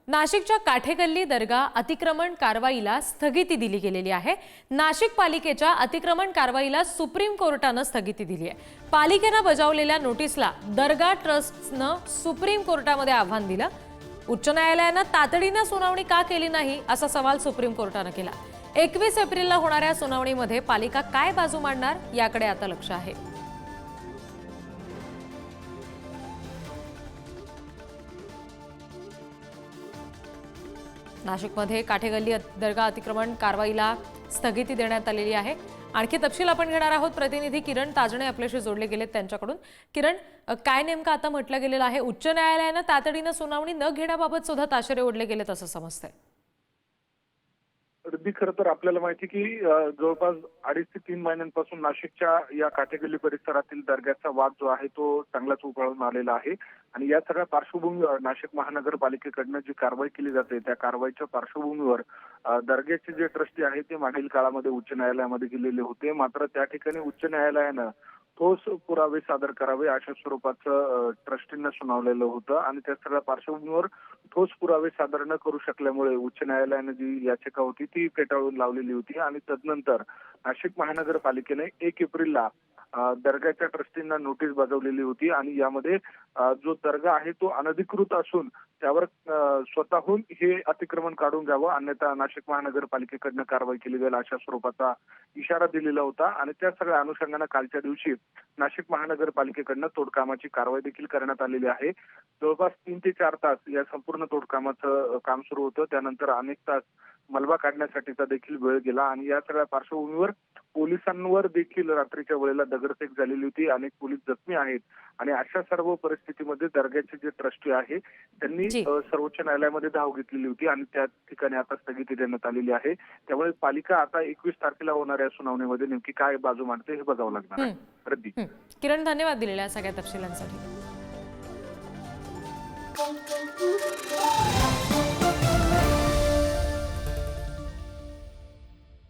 नाशिकच्या काठेगल्ली दर्गा अतिक्रमण कारवाईला स्थगिती दिली गेलेली आहे। नाशिक पालिकेच्या अतिक्रमण कारवाईला सुप्रीम कोर्टाने स्थगिती दिली आहे। पालिकेने बजावलेल्या नोटीसला दर्गा ट्रस्टने सुप्रीम कोर्टामध्ये आव्हान दिलं। उच्च न्यायालयाने तातडीने सुनावणी का केली नाही असा सवाल सुप्रीम कोर्टाने केला। 21 एप्रिलला होणाऱ्या सुनावणीमध्ये पालिका काय बाजू मांडणार याकडे आता लक्ष आहे। नाशिकमध्ये काठेगल्ली दर्गा अतिक्रमण कारवाईला स्थगिती देण्यात आलेली आहे। आणखी तपशील आपण घेणार आहोत। प्रतिनिधी किरण ताजणे आपल्याशी जोडले गेलेत त्यांच्याकडून। किरण, काय नेमकं आता म्हटलं गेलेलं आहे? उच्च न्यायालयाने तातडीने सुनावणी न घेण्याबाबत सुद्धा ताशेरे ओढले गेलेत असं समजतंय। खरं तर आपल्याला माहिती की जवळपास 2.5 ते 3 महिन्यांपासून नाशिकच्या या काठेगल्ली परिसरातील दर्ग्याचा वाद जो आहे तो चांगलाच उफाळून आलेला आहे आणि या सगळ्या पार्श्वभूमीवर नाशिक महानगरपालिकेकडनं जी कारवाई केली जाते त्या कारवाईच्या पार्श्वभूमीवर दर्ग्याचे जे ट्रस्टी आहेत ते मागील काळामध्ये उच्च न्यायालयामध्ये गेलेले होते। मात्र त्या ठिकाणी उच्च न्यायालयानं ठोस पुरावे सादर करावे अशा स्वरूपाचं ट्रस्टींना सुनावलेलं होतं आणि त्या सगळ्या पार्श्वभूमीवर ठोस पुरावे सादर न करू शकल्यामुळे उच्च न्यायालयाने जी याचिका होती ती फेटाळून लावलेली होती आणि तदनंतर नाशिक महानगरपालिकेने 1 एप्रिलला दर्ग्याच्या ट्रस्टींना नोटीस बजावलेली होती आणि यामध्ये जो दर्गा आहे तो अनधिकृत असून त्यावर स्वतःहून हे अतिक्रमण काढून घ्यावं अन्यथा नाशिक महानगरपालिकेकडनं कारवाई केली जाईल अशा स्वरूपाचा इशारा दिलेला होता आणि त्या सगळ्या अनुषंगाने कालच्या दिवशी नाशिक महानगरपालिकेकडनं तोडकामाची कारवाई देखील करण्यात आलेली आहे। जवळपास 3 ते 4 तास या संपूर्ण तोडकामाचं काम सुरू होतं। त्यानंतर अनेक तास मलबा काढण्यासाठीचा देखील वेळ गेला आणि या सगळ्या पार्श्वभूमीवर पोलिसांवर देखील रात्रीच्या वेळेला दगडफेक झालेली होती। अनेक पोलीस जखमी आहेत आणि अशा सर्व परिस्थितीमध्ये दर्ग्याचे जे ट्रस्टी आहे त्यांनी सर्वोच्च न्यायालयामध्ये धाव घेतलेली होती आणि त्या ठिकाणी आता स्थगिती देण्यात आलेली आहे। त्यामुळे पालिका आता 21 तारखेला होणाऱ्या सुनावणीमध्ये नेमकी काय बाजू मांडते हे बघावं लागणार आहे। किरण, धन्यवाद दिलेल्या सगळ्या तपशिलांसाठी।